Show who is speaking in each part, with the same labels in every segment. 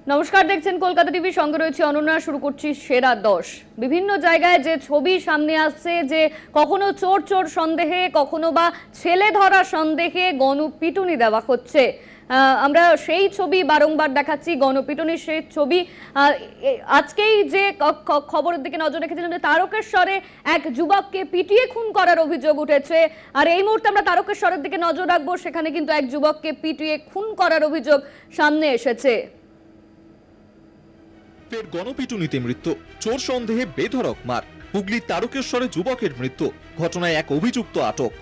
Speaker 1: নমস্কার, দেখছেন কলকাতা টিভি, সঙ্গে রয়েছে অনন্যা। শুরু করছি সেরা 10। বিভিন্ন জায়গায় যে ছবি সামনে আসছে, যে কখনো চোর চোর সন্দেহে, কখনো বা ছেলে ধরা সন্দেহে গণপিটুনি দেওয়া হচ্ছে। আমরা সেই ছবি বারংবার দেখাচ্ছি, গণপিটুনির সেই ছবি। আজকেই যে খবরের দিকে নজর রেখেছিলাম যে তারকেশ্বরে এক যুবককে পিটিয়ে খুন করার অভিযোগ উঠেছে, আর এই মুহূর্তে আমরা তারকেশ্বরের দিকে নজর রাখবো। সেখানে কিন্তু এক যুবককে পিটিয়ে খুন করার অভিযোগ সামনে এসেছে।
Speaker 2: গণপিটুনিতে মৃত্যু, চোর সন্দেহে বেধড়ক মার। হুগলির তারকেশ্বরে যুবকের মৃত্যু, ঘটনায় এক অভিযুক্ত আটক।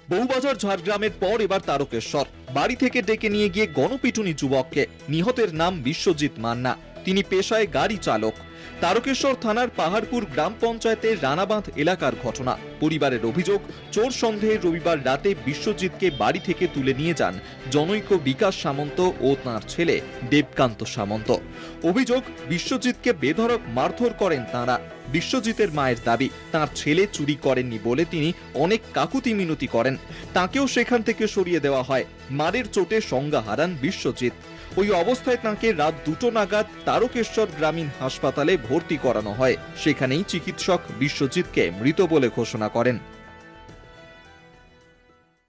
Speaker 2: বউবাজার ঝাড়গ্রামের পর এবার তারকেশ্বর। বাড়ি থেকে ডেকে নিয়ে গিয়ে গণপিটুনি যুবককে। নিহতের নাম বিশ্বজিৎ মান্না, তিনি পেশায় গাড়ি চালক। তারকেশ্বর থানার পাহাড়পুর গ্রাম পঞ্চায়েতের রানাবাঁধ এলাকার ঘটনা। পরিবারের অভিযোগ, চোর সন্দেহে রবিবার রাতে বিশ্বজিৎকে বাড়ি থেকে তুলে নিয়ে যান জনৈক বিকাশ সামন্ত ও তাঁর ছেলে দেবকান্ত সামন্ত। অভিযোগ, বিশ্বজিৎকে বেধড়ক মারধর করেন তাঁরা। বিশ্বজিতের মায়ের দাবি, তাঁর ছেলে চুরি করেননি বলে তিনি অনেক কাকুতি মিনতি করেন, তাকেও সেখান থেকে সরিয়ে দেওয়া হয়। মারের চোটে সংজ্ঞা হারান বিশ্বজিৎ। ওই অবস্থায় তাঁকে রাত 2টো নাগাদ তারকেশ্বর গ্রামীণ হাসপাতালে ভর্তি করানো হয়। সেখানেই চিকিৎসক বিশ্বজিৎকে মৃত বলে ঘোষণা করেন।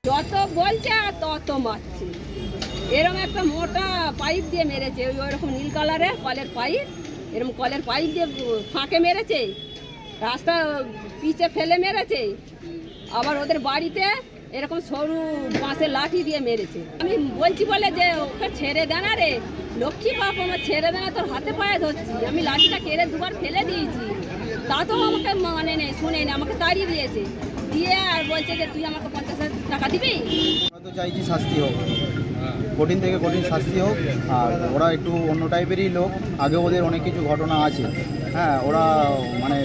Speaker 3: যত বলছে তত মারছে। এরকম একটা মোটা পাইপ দিয়ে মেরেছে, ওইরকম নীল কালারের কলের পাইপ, এরকম কলের পাইপ দিয়ে ফাঁকে মেরেছে, রাস্তা পিচে ফেলে মেরেছে। আবার ওদের বাড়িতে এরকম সরু বাঁশের লাঠি দিয়ে মেরেছে। আমি বলছি বলে যে ওকে ছেড়ে দেন, রে লক্ষ্মী বাপ, আমার ছেড়ে দেন, তোর হাতে পায়ে ধরছি। আমি লাঠিটা কেড়ে দুবার ফেলে দিয়েছি, তা তো আমাকে মানে নেই, শুনে নেই, আমাকে তাড়িয়ে দিয়েছে। দিয়ে আর বলছে যে তুই আমাকে 50,000 টাকা দিবি।
Speaker 4: আমরা তো চাইছি শাস্তি হোক, কঠিন থেকে কঠিন শাস্তি হোক। আর ওরা একটু অন্য টাইপেরই লোক, আগে ওদের অনেক কিছু ঘটনা আছে। হ্যাঁ, ওরা মানে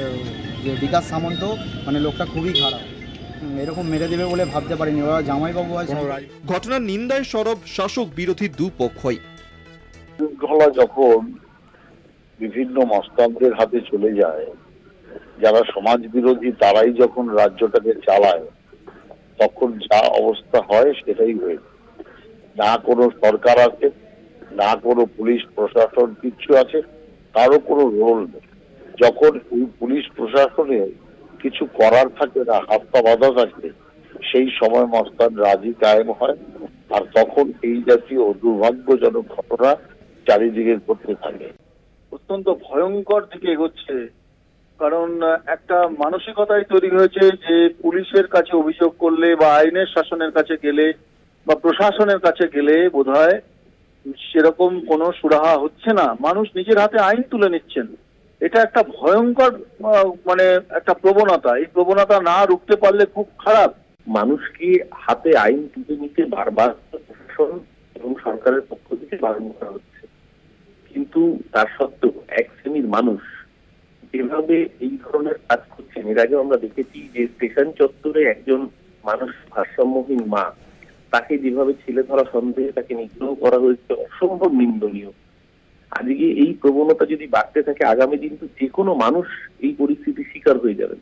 Speaker 4: যে বিকাশ সামন্ত, মানে লোকটা খুবই খারাপ, এরকম মেরে দেবে বলে ভাবতে পারিনি। ওরা জামাইবাবু আছে।
Speaker 2: ঘটনার নিন্দায় সরব শাসক বিরোধী দুপক্ষই।
Speaker 5: যখন বিভিন্ন মস্তানদের হাতে চলে যায়, যারা সমাজ বিরোধী, তারাই যখন রাজ্যটাকে চালায়, তখন যা অবস্থা হয় সেটাই হয়েছে। না কোনো সরকার আছে, না কোনো পুলিশ প্রশাসন কিছু আছে, তারও কোনো রোল নেই। যখন এই পুলিশ প্রশাসনে কিছু করার থাকে না, হাত পা বাঁধা থাকে, সেই সময় মস্তান রাজি কায়েম হয়। আর তখন এই জাতীয় দুর্ভাগ্যজনক ঘটনা চারিদিকে ঘটতে থাকে।
Speaker 6: অত্যন্ত ভয়ঙ্কর দিকে এগোচ্ছে, কারণ একটা মানসিকতাই তৈরি হয়েছে যে পুলিশের কাছে অভিযোগ করলে বা আইনের শাসনের কাছে গেলে বা প্রশাসনের কাছে গেলে বোধহয় সেরকম কোনো সুরাহা হচ্ছে না, মানুষ নিজের হাতে আইন তুলে নিচ্ছেন। এটা একটা ভয়ঙ্কর মানে একটা প্রবণতা। এই প্রবণতা না রুখতে পারলে খুব খারাপ।
Speaker 7: মানুষকে হাতে আইন তুলে নিতে বারবার প্রশাসন এবং সরকারের পক্ষ থেকে বারণ করা হচ্ছে, কিন্তু তার সত্ত্বেও এক শ্রেণীর মানুষ যেভাবে এই ধরনের কাজ করছেন। এর আগে আমরা দেখেছি যে স্টেশন চত্বরে একজন মানুষ, ভারসাম্যহীন মা, তাকে যেভাবে ছেলে ধরা সন্দেহে তাকে নিগ্রহ করা হয়েছে, অসম্ভব নিন্দনীয়। আজকে এই প্রবণতা যদি বাড়তে থাকে, আগামী দিন তো যে কোনো মানুষ এই পরিস্থিতির শিকার হয়ে যাবেন।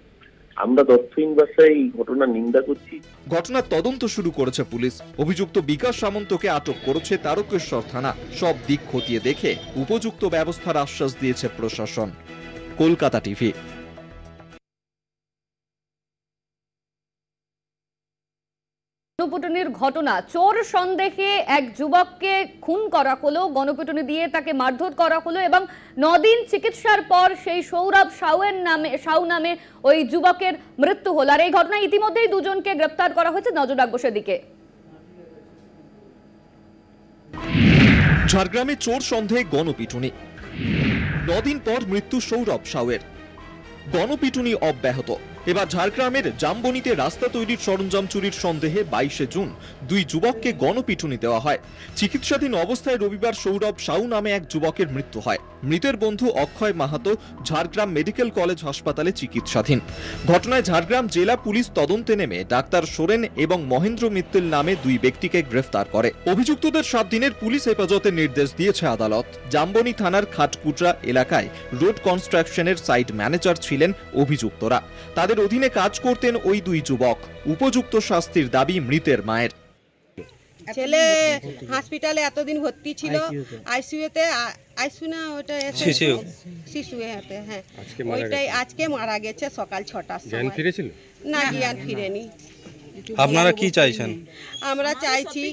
Speaker 7: আমরা তথ্যহীন ভাষায় এই ঘটনার নিন্দা করছি।
Speaker 2: ঘটনার তদন্ত শুরু করেছে পুলিশ। অভিযুক্ত বিকাশ সামন্তকে আটক করেছে তারকেশ্বর থানা। সব দিক খতিয়ে দেখে উপযুক্ত ব্যবস্থার আশ্বাস দিয়েছে প্রশাসন। কলকাতা টিভি।
Speaker 1: গণপিটুনির ঘটনা, চোর সন্দেহে এক যুবককে খুন করা হলো, গণপিটুনি দিয়ে তাকে মারধর করা হলো এবং 9 দিন চিকিৎসার পর সেই সৌরভ সাউ নামে ওই যুবকের মৃত্যু হলো। আর এই ঘটনায় ইতিমধ্যেই 2জনকে গ্রেপ্তার করা হয়েছে। নজর রাখবো সেদিকে।
Speaker 2: ঝাড়গ্রামে চোর সন্দেহে গণপিটুনি, 9 দিন পর মৃত্যু সৌরভ সাউয়ের। গণপিটুনি অব্যাহত। এবার ঝাড়গ্রামের জামবনিতে রাস্তা তৈরির সরঞ্জাম চুরির সন্দেহে 22 জুন 2 যুবককে গণপিটুনি দেওয়া হয়। চিকিৎসাধীন অবস্থায় রবিবার সৌরভ সাউ নামে এক যুবকের মৃত্যু হয়। মৃতের বন্ধু অক্ষয় মাহাতো ঝাড়গ্রাম মেডিকেল কলেজ হাসপাতালে চিকিৎসাধীন। ঘটনায় ঝাড়গ্রাম জেলা পুলিশ তদন্তে নেমে ডাক্তার সোরেন এবং মহেন্দ্র মিত্তিল নামে 2 ব্যক্তিকে গ্রেফতার করে। অভিযুক্তদের 7 দিনের পুলিশ হেফাজতের নির্দেশ দিয়েছে আদালত। জামবনি থানার খাটকুটরা এলাকায় রোড কনস্ট্রাকশনের সাইট ম্যানেজার ছিলেন অভিযুক্তরা। তাদের অধীনে কাজ করতেন ওই 2 যুবক। উপযুক্ত শাস্তির দাবি মৃতের মায়ের।
Speaker 8: ছেলে হসপিটালে এতদিন ভর্তি ছিল, আইসিইউতে, আইসিইউ না ওটা শিশুতে, হ্যাঁ ওইটাই আজকে মারা গেছে সকাল 6টার সময়। জ্ঞান ফিরেছিল না? জ্ঞান ফিরেনি।
Speaker 9: আপনারা কি চাইছেন?
Speaker 8: আমরা চাইছি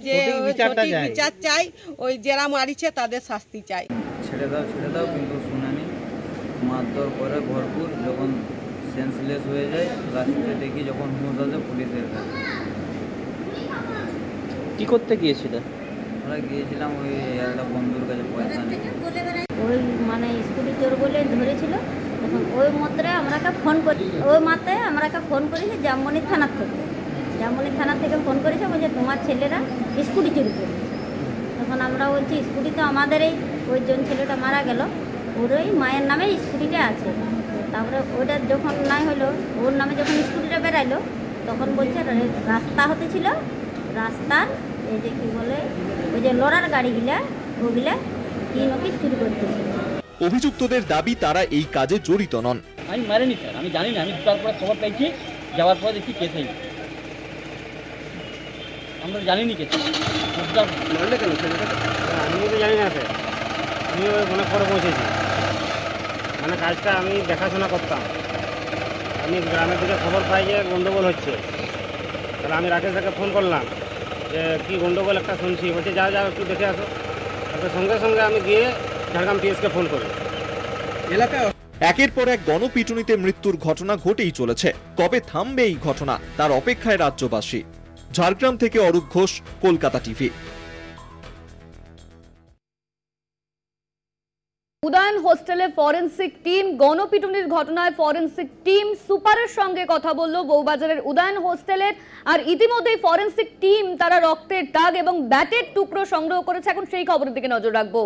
Speaker 8: যে সঠিক বিচার চাই, ওই যারা মারিছে তাদের শাস্তি চাই।
Speaker 10: ছেড়ে দাও কিন্তু শুনেনি, মারধর করে ভরপুর, যখন সেন্সলেস হয়ে যায় লাস্টে দেখি যখন হুঁশ আসে পুলিশের কাছে।
Speaker 9: কি করতে গিয়েছিলেন?
Speaker 10: আমরা গিয়েছিলাম ওই একটা বন্ধুর কাছে পয়সা নিতে।
Speaker 11: ওই মানে স্কুটি চোর বলে ধরেছিল, তখন ওই মাত্রে আমরাকে ফোন করি, ওই মাত্রায় আমরাকে ফোন করেছে জামমনি থানার থেকে ফোন করেছে, বলছে তোমার ছেলেরা স্কুটি চুরি করেছে। তখন আমরা বলছি স্কুটি তো আমাদের ওই জন ছেলেটা মারা গেল, ওর ওই মায়ের নামে স্কুটিটা আছে। তারপরে ওইটা যখন নাই হলো, ওর নামে যখন স্কুটিটা বেরাইলো, তখন বলছে রাস্তা হতেছিল, রাস্তার এই যে কী বলে ওই যে লড়ার গাড়িগুলা ওগুলা কি চুরি করতেছিল।
Speaker 2: অভিযুক্তদের দাবি তারা এই কাজে জড়িত নন।
Speaker 12: আমি মারিনি স্যার, আমি জানি না, আমি তারপরে খবর পেয়েছি, যাওয়ার পরে দেখি কেস হয়ে গেছে। আমরা জানিনি কেস মারলে কেন আমি তো জানি না স্যার, আমি অনেক পরে পৌঁছেছি, মানে কাজটা আমি দেখাশোনা করতাম। আমি গ্রামের দিকে খবর পাই যে গন্ডগোল হচ্ছে, তাহলে আমি রাকেশদাকে ফোন করলাম যে কি গন্ডগোল একটা শুনছি, বলছে যাও একটু দেখে আসো। তারপরে সঙ্গে সঙ্গে আমি গিয়ে ঝাড়গ্রাম পিএসকে ফোন করি।
Speaker 2: এলাকায় একের পর এক গণপিটুনিতে মৃত্যুর ঘটনা ঘটেই চলেছে। কবে থামবে এই ঘটনা, তার অপেক্ষায় রাজ্যবাসী। ঝাড়গ্রাম থেকে অরূপ ঘোষ, কলকাতা টিভি।
Speaker 1: উদয়ন হোস্টেলে ফরেন্সিক টিম গণপিটুনির ঘটনায় ফরেন্সিক টিম সুপারের সঙ্গে কথা বলল বউবাজারের উদয়ন হোস্টেলের। আর ইতিমধ্যেই ফরেন্সিক টিম তারা রক্তের দাগ এবং ব্যাটের টুকরো সংগ্রহ করেছে। এখন সেই খবরের দিকে নজর রাখবো।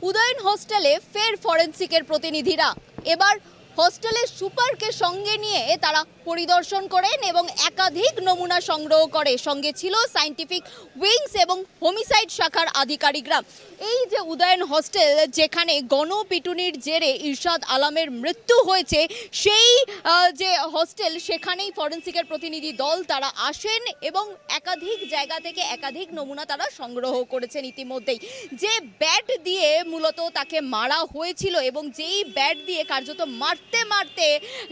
Speaker 13: উদয়ন হোস্টেলে ফের ফরেন্সিকের প্রতিনিধিরা এবার হোস্টেলের সুপারকে সঙ্গে নিয়ে তারা পরিদর্শন করেন এবং একাধিক নমুনা সংগ্রহ করে। সঙ্গে ছিল সায়েন্টিফিক উইংস এবং হোমিসাইড শাখার আধিকারিকরা। এই যে উদয়ন হোস্টেল, যেখানে গণপিটুনির জেরে ইরশাদ আলমের মৃত্যু হয়েছে, সেই যে হোস্টেল, সেখানেই ফরেন্সিকের প্রতিনিধি দল তারা আসেন এবং একাধিক জায়গা থেকে একাধিক নমুনা তারা সংগ্রহ করেছেন ইতিমধ্যেই। যে ব্যাট দিয়ে মূলত তাকে মারা হয়েছিল এবং যেই ব্যাট দিয়ে কার্যত মারতে মারতে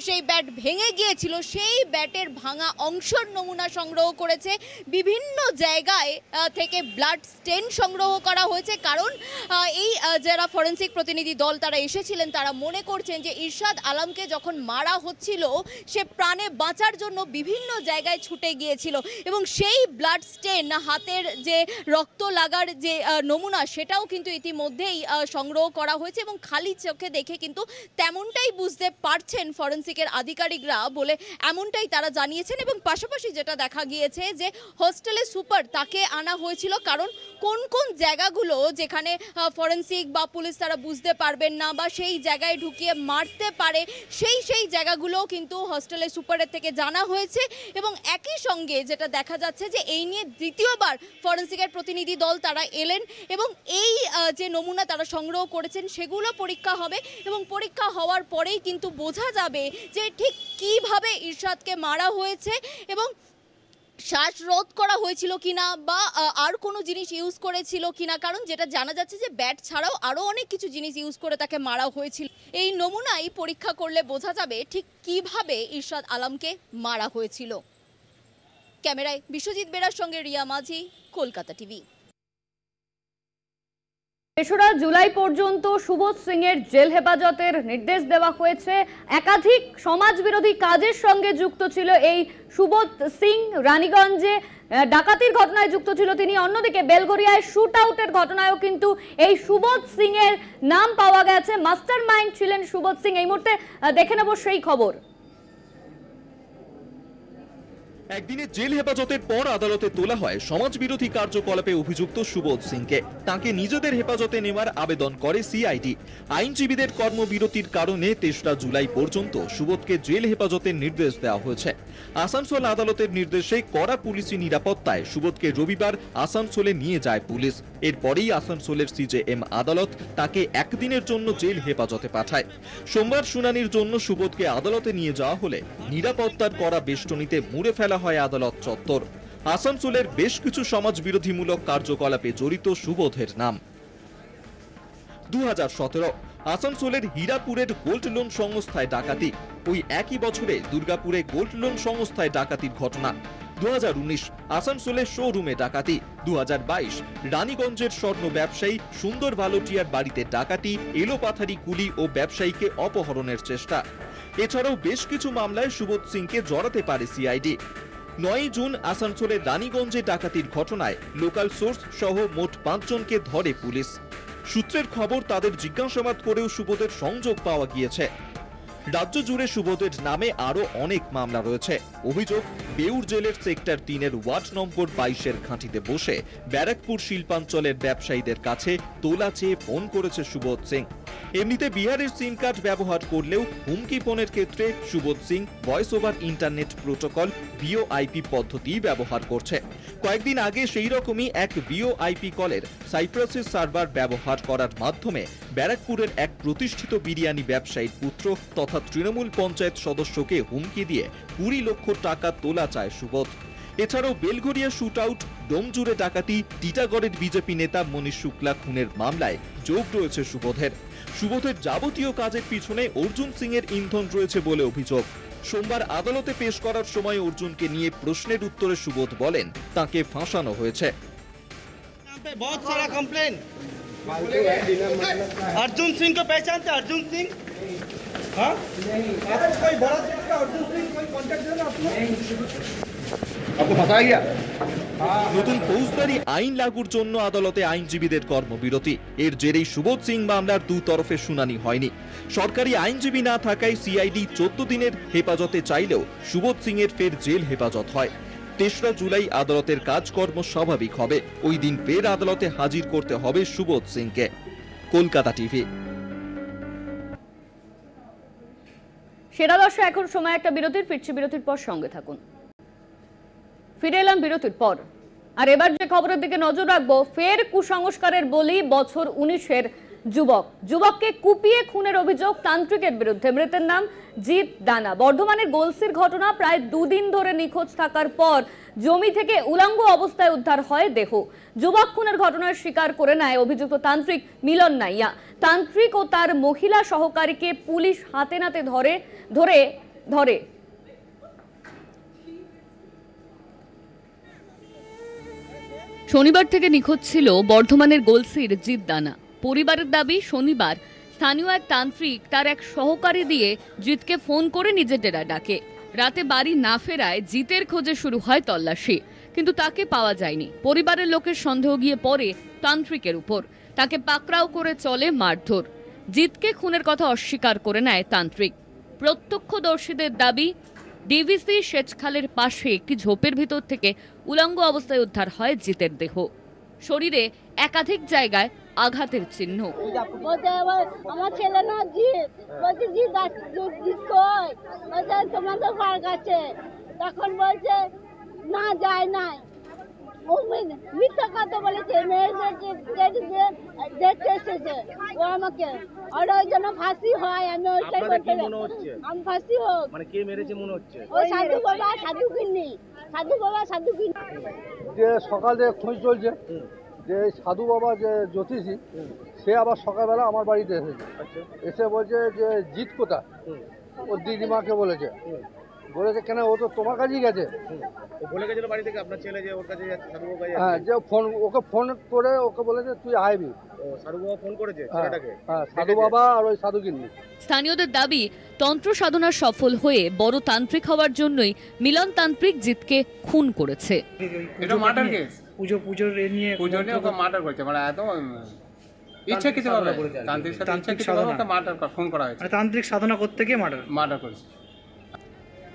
Speaker 13: সেই ব্যাট ভেঙে গিয়েছিল, সেই ব্যাটের ভাঙা অংশের নমুনা সংগ্রহ করেছে। বিভিন্ন জায়গায় থেকে ব্লাড স্টেন সংগ্রহ করা হয়েছে, কারণ এই যারা ফরেন্সিক প্রতিনিধি দল তারা এসেছিলেন, তারা মনে করছেন যে ইরশাদ আলমকে যখন মারা হচ্ছিল সে প্রাণে বাঁচার জন্য বিভিন্ন জায়গায় ছুটে গিয়েছিল এবং সেই ব্লাড স্টেন, হাতের যে রক্ত লাগার যে নমুনা, সেটাও কিন্তু ইতিমধ্যেই সংগ্রহ করা হয়েছে এবং খালি চোখে দেখে কিন্তু তেমনটাই বুঝতে পারছেন ফরেন্সিকের আধিকারিকরা বলে এমনটাই তারা জানিয়েছেন। এবং পাশাপাশি যেটা দেখা গিয়েছে যে হোস্টেলের সুপার তাকে আনা হয়েছিল, কারণ কোন কোন জায়গাগুলো যেখানে ফরেন্সিক বা পুলিশ তারা বুঝতে পারবেন না বা সেই জায়গায় ঢুকিয়ে মারতে পারে, সেই জায়গাগুলোও কিন্তু হোস্টেলের সুপারের থেকে জানা হয়েছে। এবং একই সঙ্গে যেটা দেখা যাচ্ছে যে এই নিয়ে দ্বিতীয়বার ফরেন্সিকের প্রতিনিধি দল তারা এলেন এবং এই যে নমুনা তারা সংগ্রহ করেছেন সেগুলো পরীক্ষা হবে এবং পরীক্ষা হওয়ার পরেই কিন্তু বোঝা যাবে যে ঠিক কিভাবে ইরশাদকে মারা হয়েছে এবং শ্বাসরোধ করা হয়েছিল কিনা বা আর কোনো জিনিস ইউজ করেছিল কিনা। কারণ যেটা জানা যাচ্ছে যে ব্যাট ছাড়াও আরও অনেক কিছু জিনিস ইউজ করে তাকে মারা হয়েছিল। এই নমুনাই পরীক্ষা করলে বোঝা যাবে ঠিক কিভাবে ইরশাদ আলমকে মারা হয়েছিল। ক্যামেরায় বিশ্বজিৎ বেরার সঙ্গে রিয়া মাঝি, কলকাতা টিভি।
Speaker 1: ৩রা জুলাই পর্যন্ত সুবোধ সিং এর জেল হেফাজতের নির্দেশ দেওয়া হয়েছে। একাধিক সমাজবিরোধী কাজের সঙ্গে যুক্ত ছিল এই সুবোধ সিং। রানীগঞ্জে ডাকাতির ঘটনায় যুক্ত ছিল তিনি। অন্যদিকে বেলগড়িয়ায় শুট আউটের ঘটনায়ও কিন্তু এই সুবোধ সিং এর নাম পাওয়া গেছে। মাস্টার মাইন্ড ছিলেন সুবোধ সিং। এই মুহূর্তে দেখে নেব সেই খবর।
Speaker 2: একদিনের জেল হেফাজতের পর আদালতে তোলা হয় সমাজবিরোধী কার্যকলাপে অভিযুক্ত সুবোধ সিংকে। তাকে নিজেদের হেফাজতে নেওয়ার আবেদন করে সিআইডি। আইনজীবীদের কর্মবিরতির কারণে ৩রা জুলাই পর্যন্ত সুবোধকে জেল হেফাজতের নির্দেশ দেওয়া হয়েছে। আসানসোল আদালতের নির্দেশে কড়া পুলিশি নিরাপত্তায় সুবোধকে রবিবার আসানসোলে নিয়ে যায় পুলিশ। এরপরেই আসানসোলের সিজেএম আদালত তাকে একদিনের জন্য জেল হেফাজতে পাঠায়। সোমবার শুনানির জন্য সুবোধকে আদালতে নিয়ে যাওয়া হলে নিরাপত্তার কড়া বেষ্টনীতে মুড়ে ফেলা হয় আদালত চত্বর। আসানসোলের বেশ কিছু সমাজবিরোধীমূলক কার্যকলাপে জড়িত সুবোধের নাম। 2017 আসানসোলের হীরাপুরের গোল্ড লোন সংস্থায় ডাকাতি। ওই একই বছরে দুর্গাপুরে গোল্ড লোন সংস্থায় ডাকাতির ঘটনা। 2019 আসানসোলের শোরুমে ডাকাতি। 2022 রানীগঞ্জের স্বর্ণ ব্যবসায়ী সুন্দর ভালোটিয়ার বাড়িতে ডাকাতি, এলোপাথারি কুলি ও ব্যবসায়ীকে অপহরণের চেষ্টা। এছাড়াও বেশ কিছু মামলায় সুবোধ সিংকে জড়াতে পারে সিআইডি। 9 জুন আসানসোলের রানীগঞ্জে ডাকাতির ঘটনায় লোকাল সোর্স সহ মোট 5 জনকে ধরে পুলিশ। সূত্রের খবর, তাদের জিজ্ঞাসাবাদ করেও সুবোধের সংযোগ পাওয়া গিয়েছে। রাজ্য জুড়ে সুবোধের নামে আরো অনেক মামলা রয়েছে। অভিযোগ, বেউর জেলের সেক্টর 3-এর ওয়ার্ড নম্বর 22-এর ঘাঁটিতে বসে ব্যারাকপুর শিল্পাঞ্চলের ব্যবসায়ীদের কাছে তোলা চেয়ে ফোন করেছে সুবোধ সিং। এমনিতে বিহারের সিম কার্ড ব্যবহার করলেও হুমকি ফোনের ক্ষেত্রে Subodh Singh voice over internet protocol VoIP পদ্ধতি ব্যবহার করছে। কয়েকদিন আগে সেই রকমই এক ভিওআইপি কলের সাইপ্রাসের সার্ভার ব্যবহার করার মাধ্যমে ব্যারাকপুরের এক প্রতিষ্ঠিত বিরিয়ানি ব্যবসায়ীর পুত্র তথা তৃণমূল পঞ্চায়েত সদস্যকে হুমকি দিয়ে 20 লক্ষ টাকা তোলা চায় সুবোধ। এছাড়াও বেলঘরিয়া শুট আউট, ডোমজুড়ে ডাকাতি, টিটাগড়ের বিজেপি নেতা মনীষ শুক্লা খুনের মামলায় যোগ রয়েছে সুবোধের। সুবোধের যাবতীয় কাজের পিছনে অর্জুন সিং এর ইন্ধন রয়েছে বলে অভিযোগ। সোমবার আদালতে পেশ করার সময় অর্জুনকে নিয়ে প্রশ্নের উত্তরে সুবোধ বলেন তাকে ফাঁসানো হয়েছে।
Speaker 14: बहुत सारा कंप्लेन अर्जुन सिंह को पहचानते? अर्जुन सिंह, हाँ, आपको कोई बड़ा का अर्जुन सिंह कोई कांटेक्ट है ना आपको बताया गया?
Speaker 2: নতুন ফৌজদারি আইন লাগুর জন্য আদালতে আইনজীবীদের কর্মবিরতি। এর জেরেই সুবোধ সিং মামলার দুতরফে শুনানি হয়নি। সরকারি আইনজীবী না থাকায় সিআইডি 14 দিনের হেফাজতে চাইলেও সুবোধ সিং এর ফের জেল হেফাজত হয়। 3রা জুলাই আদালতের কাজকর্ম স্বাভাবিক হবে। ওই দিন ফের আদালতে হাজির করতে হবে সুবোধ সিংকে। কলকাতা টিভি।
Speaker 1: সেরা দর্শক, এখন সময় একটা বিরতির। ফিরছি বিরতির পর, সঙ্গে থাকুন। ফিরে এলাম বিরতির পর। আর এবার যে খবরের দিকে নজর রাখবো, ফের কুসংস্কারের বলি বছর 19-এর যুবককে কুপিয়ে খুনের অভিযোগ তান্ত্রিকের বিরুদ্ধে। মৃতের নাম জিৎ দানা। বর্ধমানের গোলসির ঘটনা। প্রায় 2 দিন ধরে নিখোঁজ থাকার পর জমি থেকে উলঙ্গ অবস্থায় উদ্ধার হয় দেহ। যুবক খুনের ঘটনার স্বীকার করে নেয় অভিযুক্ত তান্ত্রিক মিলন নাইয়া। তান্ত্রিক ও তার মহিলা সহকারীকে পুলিশ হাতে নাতে ধরে শনিবার থেকে নিখোঁজ ছিল বর্ধমানের গোলসির জিৎ দানা। পরিবারের দাবি, শনিবার স্থানীয় এক তান্ত্রিক তার এক সহকারী দিয়ে জিৎকে ফোন করে নিজের ডেরা ডাকে। রাতে বাড়ি না ফেরায় জিতের খোঁজে শুরু হয় তল্লাশি, কিন্তু তাকে পাওয়া যায়নি। পরিবারের লোকের সন্দেহ গিয়ে পড়ে তান্ত্রিকের উপর। তাকে পাকড়াও করে চলে মারধর। জিতকে খুনের কথা অস্বীকার করে নেয় তান্ত্রিক। প্রত্যক্ষদর্শীদের দাবি, ডিভিসি সেচখালের পাশে একটি ঝোপের ভিতর থেকে উলঙ্গ অবস্থায় উদ্ধার হয় জিতের দেহ। শরীরে একাধিক জায়গায় আঘাতের চিহ্ন।
Speaker 15: আমার ছেলে না জিত, বলছে জিত কই, বলছে তোমাদের ঘর কাছে। তখন বলছে না যায় নাই, ও মিথ্যা কথা বলেছে। দেখতে এসেছে ও আমাকে, আর ওই জন্য ফাঁসি হয়। আমি ওইটাই বলতে, আমি ফাঁসি হোক।
Speaker 14: মানে কে মেরেছে মনে হচ্ছে?
Speaker 15: ওই সাধু বাবা, সাধু কিন্নি, সাধু বাবা, সাধু কিন্নি।
Speaker 16: যে সকালে খোঁজ চলছে যে সাধু বাবা যে জ্যোতিষী, সে আবার সকালবেলা আমার বাড়িতে এসেছে। এসে বলছে যে জিত কোথায়, ওর দিদিমাকে বলেছে কেন, ও তো তোমার কাছেই গেছে।
Speaker 14: বলে গেছিল বাড়ি থেকে আপনার ছেলে যে ওর কাছে যাচ্ছে, সাধু বাবা।
Speaker 16: হ্যাঁ, যে ওকে ফোন করে ওকে বলেছে তুই আইবি।
Speaker 14: সাধু বাবা ফোন করেছে ছেলেটাকে?
Speaker 16: হ্যাঁ, সাধু বাবা আর ওই সাধু কিন্নি।
Speaker 1: স্থানীয়দের দাবি, তন্ত্র সাধনা সফল হয়ে বড় তান্ত্রিক হওয়ার জন্যই মিলন তান্ত্রিক জিতকে খুন করেছে।
Speaker 17: এটা মার্ডার কেস। পুজোর নিয়ে ওকে মার্ডার করেছে, মানে একদম ইচ্ছাকৃতভাবে তান্ত্রিক সাধনা মার্ডার ফোন করা হয়েছে।
Speaker 18: তান্ত্রিক সাধনা করতে গিয়ে মার্ডার
Speaker 17: করেছে।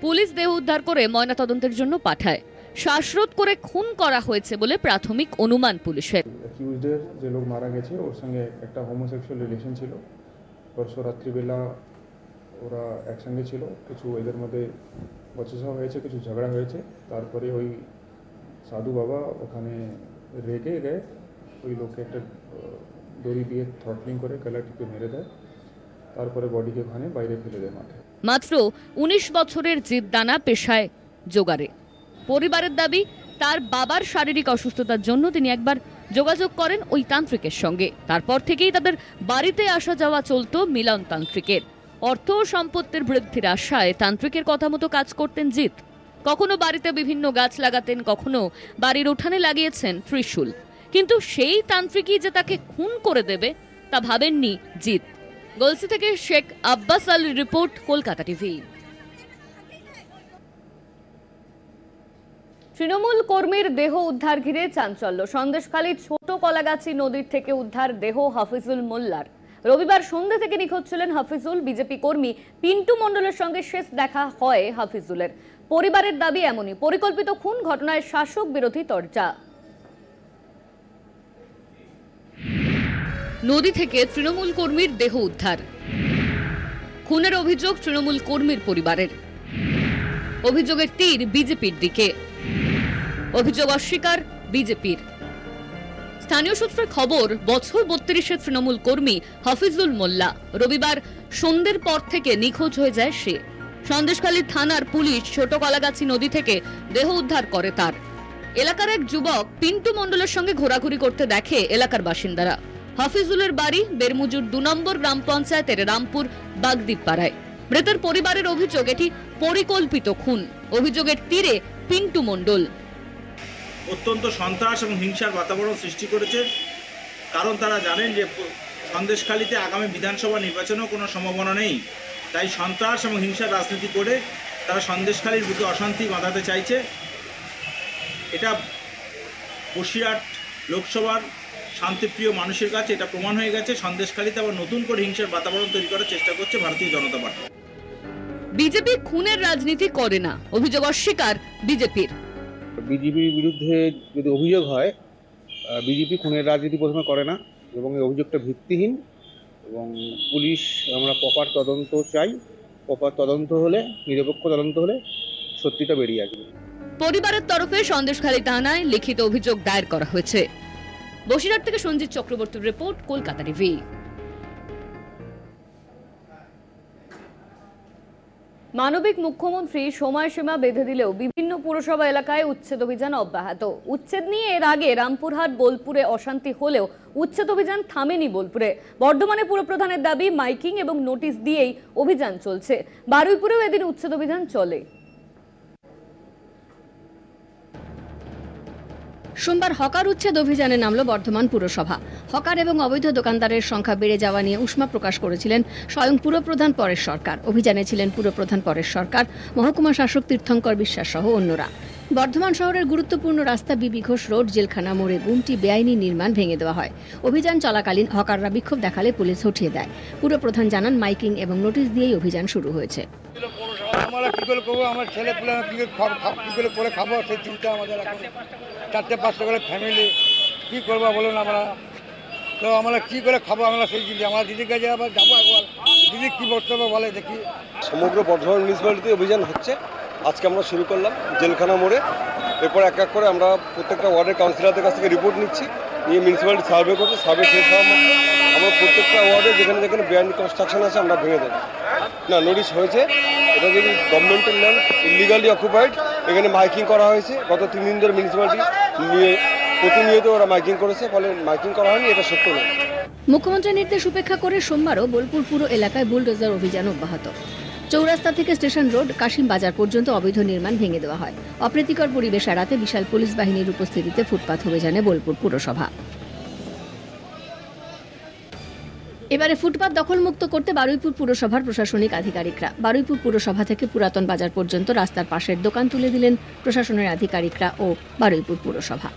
Speaker 1: পুলিশ দেহ উদ্ধার করে ময়নাতদন্তের জন্য পাঠায়। শ্বাসরোধ করে খুন করা হয়েছে বলে প্রাথমিক অনুমান পুলিশের।
Speaker 18: অ্যাকিউজডের যে লোক মারা গেছে ওর সঙ্গে একটা হোমোসেক্সুয়াল রিলেশন ছিল। পরশু রাত্রিবেলা ওরা একসঙ্গে ছিল, কিছু এদের মধ্যে বচসা হয়েছে, কিছু ঝগড়া হয়েছে। তারপরে ওই সাধু বাবা ওখানে রেগে গিয়ে ওই লোককে একটা দড়ি দিয়ে থ্রটলিং করে গলাটিকে মেরে দেয়। তারপরে বডিকে ওখানে বাইরে ফেলে দেয় মাঠে।
Speaker 1: মাত্র 19 বছরের জিদ্দানা পেশায় জোগাড়ে। পরিবারের দাবি, তার বাবার শারীরিক অসুস্থতার জন্য তিনি একবার যোগাযোগ করেন ওই তান্ত্রিকের সঙ্গে। তারপর থেকেই তাদের বাড়িতে আসা যাওয়া চলত মিলন তান্ত্রিকের। অর্থ ও সম্পত্তির বৃদ্ধির আশায় তান্ত্রিকের কথা মতো কাজ করতেন জিৎ। কখনো বাড়িতে বিভিন্ন গাছ লাগাতেন, কখনো বাড়ির উঠানে লাগিয়েছেন ত্রিশূল। কিন্তু সেই তান্ত্রিকই যে তাকে খুন করে দেবে তা ভাবেননি জিৎ। গলসি থেকে শেখ আব্বাস আলীর রিপোর্ট, কলকাতা টিভি। তৃণমূল কর্মীর দেহ উদ্ধার ঘিরে চাঞ্চল্য। সন্দেশখালী ছোট কলাগাছি নদীর থেকে উদ্ধার দেহ হাফিজুল মোল্লার। রবিবার সন্ধ্যে থেকে নিখোঁজ ছিলেন হাফিজুল। বিজেপি কর্মী পিন্টু মণ্ডলের সঙ্গে শেষ দেখা হয় হাফিজুলের। পরিবারের দাবি এমনই পরিকল্পিত খুন, ঘটনায় শাসক বিরোধী তরজা। নদী থেকে তৃণমূল কর্মীর দেহ উদ্ধার। খুনের অভিযোগ তৃণমূল কর্মীর পরিবারের। অভিযোগের তীর বিজেপির দিকে। অভিযোগ অস্বীকার বিজেপির। স্থানীয় সূত্রের খবর, বছর 32-এর তৃণমূল কর্মী হাফিজুল মোল্লা রবিবার সন্ধ্যের পর থেকে নিখোঁজ হয়ে যায় সে। সন্দেশখালী থানার পুলিশ ছোট কলাগাছি নদী থেকে দেহ উদ্ধার করে তার। এলাকার এক যুবক পিন্টু মণ্ডলের সঙ্গে ঘোরাঘুরি করতে দেখে এলাকার বাসিন্দারা। হাফিজুলের বাড়ি বেরমুজুর 2 নম্বর গ্রাম পঞ্চায়েতের রামপুর বাগদ্বীপ পাড়ায়। মৃতের পরিবারের অভিযোগ এটি পরিকল্পিত খুন। অভিযোগের তীরে পিন্টু মণ্ডল।
Speaker 19: অত্যন্ত সন্ত্রাস এবং হিংসার বাতাবরণ সৃষ্টি করেছে, কারণ তারা জানেন যে সন্দেশখালীতে আগামী বিধানসভা নির্বাচনেও কোনো সম্ভাবনা নেই। তাই সন্ত্রাস এবং হিংসার রাজনীতি করে তারা সন্দেশখালীর বুকে অশান্তি বাঁধাতে চাইছে। এটা বসিরহাট লোকসভার শান্তিপ্রিয় মানুষের কাছে এটা প্রমাণ হয়ে গেছে। সন্দেশখালীতে আবার নতুন করে হিংসার বাতাবরণ তৈরি করার চেষ্টা করছে ভারতীয় জনতা পার্টি।
Speaker 1: বিজেপি খুনের রাজনীতি করে না, অভিযোগ অস্বীকার বিজেপির।
Speaker 20: বিজেপির বিরুদ্ধে যদি অভিযোগ হয়, বিজেপি খুনের রাজনীতি প্রথমে করে না এবং এই অভিযোগটা ভিত্তিহীন। এবং পুলিশ, আমরা প্রপার তদন্ত চাই। প্রপার তদন্ত হলে, নিরপেক্ষ তদন্ত হলে সত্যিটা বেরিয়ে আসবে।
Speaker 1: পরিবারের তরফে সন্দেশখালী থানায় লিখিত অভিযোগ দায়ের করা হয়েছে। বসিরহাট থেকে সঞ্জিত চক্রবর্তীর রিপোর্ট, কলকাতা টিভি। মানবিক মুখ্যমন্ত্রী সময়সীমা বেঁধে দিলেও বিভিন্ন পুরসভা এলাকায় উচ্ছেদ অভিযান অব্যাহত। উচ্ছেদ নিয়ে এর আগে রামপুরহাট বোলপুরে অশান্তি হলেও উচ্ছেদ অভিযান থামেনি বোলপুরে। বর্ধমানে পুরপ্রধানের দাবি, মাইকিং এবং নোটিশ দিয়েই অভিযান চলছে। বারুইপুরেও এদিন উচ্ছেদ অভিযান চলে।
Speaker 21: সোমবার হকার উচ্ছেদ অভিযানে নামল বর্ধমান পুরসভা। হকার এবং অবৈধ দোকানদারের সংখ্যা বেড়ে যাওয়া নিয়ে উষ্মা প্রকাশ করেছিলেন স্বয়ং পুরপ্রধান পরেশ সরকার। অভিযানে ছিলেন পুরপ্রধান পরেশ সরকার, মহকুমা শাসক তীর্থঙ্কর বিশ্বাস সহ অন্যরা। বর্ধমান শহরের গুরুত্বপূর্ণ রাস্তা বিবি ঘোষ রোড, জেলখানা মোড়ে গুমটি বেআইনি নির্মাণ ভেঙে দেওয়া হয়। অভিযান চলাকালীন হকাররা বিক্ষোভ দেখালে পুলিশ হঠিয়ে দেয়। পুরপ্রধান জানান, মাইকিং এবং নোটিশ দিয়েই অভিযান শুরু হয়েছে।
Speaker 22: আমরা কী করে করবো, আমার ছেলে পুলে কী করে করে খাবো সেই চিন্তা আমাদের এখন। 4-5টা করে ফ্যামিলি, কী করবো বলুন আমরা, তো আমরা কী করে খাবো আমরা সেই চিন্তা। আমরা দিদির কাছে আবার যাবো, একবার দিদি কী বক্তব্য বলে দেখি।
Speaker 23: সমগ্র বর্ধমান মিউনিসিপ্যালিটি অভিযান হচ্ছে। আজকে আমরা শুরু করলাম জেলখানা মোড়ে। এরপর এক এক করে আমরা প্রত্যেকটা ওয়ার্ডের কাউন্সিলরদের কাছ থেকে রিপোর্ট নিচ্ছি, নিয়ে মিউনিসিপ্যালিটি সার্ভে করছে। সার্ভে শেষ হওয়ার মধ্যে আমরা প্রত্যেকটা ওয়ার্ডে যেখানে যেখানে বেআইনি কনস্ট্রাকশন আছে আমরা ভেঙে দেবো। না, নোটিশ হয়েছে। এটা যদি গভর্নমেন্টের ল্যান্ড ইলিগালি অকুপাইড, এখানে মাইকিং করা হয়েছে। গত 3 দিন ধরে মিউনিসিপ্যালিটি নিয়ে প্রতিনিয়ত ওরা মাইকিং করেছে, ফলে মাইকিং করা হয়নি, এটা সত্য নয়।
Speaker 21: মুখ্যমন্ত্রীর নির্দেশ উপেক্ষা করে সোমবারও বোলপুর পুরো এলাকায় বুলডোজার অভিযান অব্যাহত। চৌরাস্তা থেকে স্টেশন রোড, কাশিম বাজার পর্যন্ত অবৈধ নির্মাণ ভেঙে দেওয়া হয়। অপ্রীতিকর পরিবেশ এড়াতে বিশাল পুলিশ বাহিনীর উপস্থিতিতে ফুটপাথ অভিযানে বোলপুর পুরসভা। এবারে ফুটপাত দখলমুক্ত করতে বারুইপুর পুরসভার প্রশাসনিক আধিকারিকরা। বারুইপুর পুরসভা থেকে পুরাতন বাজার পর্যন্ত রাস্তার পাশের দোকান তুলে দিলেন প্রশাসনের আধিকারিকরা ও বারুইপুর পুরসভা।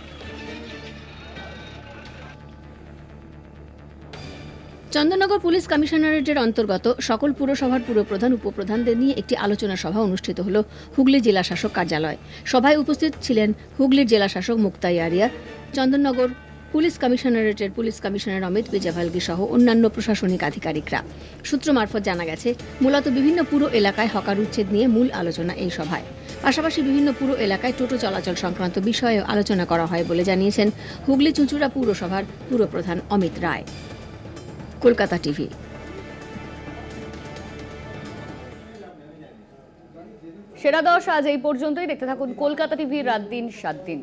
Speaker 21: চন্দননগর পুলিশ কমিশনারেটের অন্তর্গত সকল পুরসভার পুরপ্রধান উপপ্রধানদের নিয়ে একটি আলোচনা সভা অনুষ্ঠিত হল হুগলি জেলা শাসক কার্যালয়। সভায় উপস্থিত ছিলেন হুগলির জেলা শাসক মুক্তাই আরিয়া, চন্দননগর পুলিশ কমিশনারেটের পুলিশ কমিশনার অমিত বিজাভালগি সহ অন্যান্য প্রশাসনিক আধিকারিকরা। সূত্র মারফত জানা গেছে, মূলত বিভিন্ন পুর এলাকায় হকার উচ্ছেদ নিয়ে মূল আলোচনা এই সভায়। পাশাপাশি বিভিন্ন পুর এলাকায় টোটো চলাচল সংক্রান্ত বিষয়েও আলোচনা করা হয় বলে জানিয়েছেন হুগলি চুঁচুড়া পুরসভার পুরপ্রধান অমিত রায়। কলকাতা টিভি।
Speaker 1: সেরা 10 আজ এই পর্যন্তই। দেখতে থাকুন কলকাতা টিভির রাত দিন 7 দিন।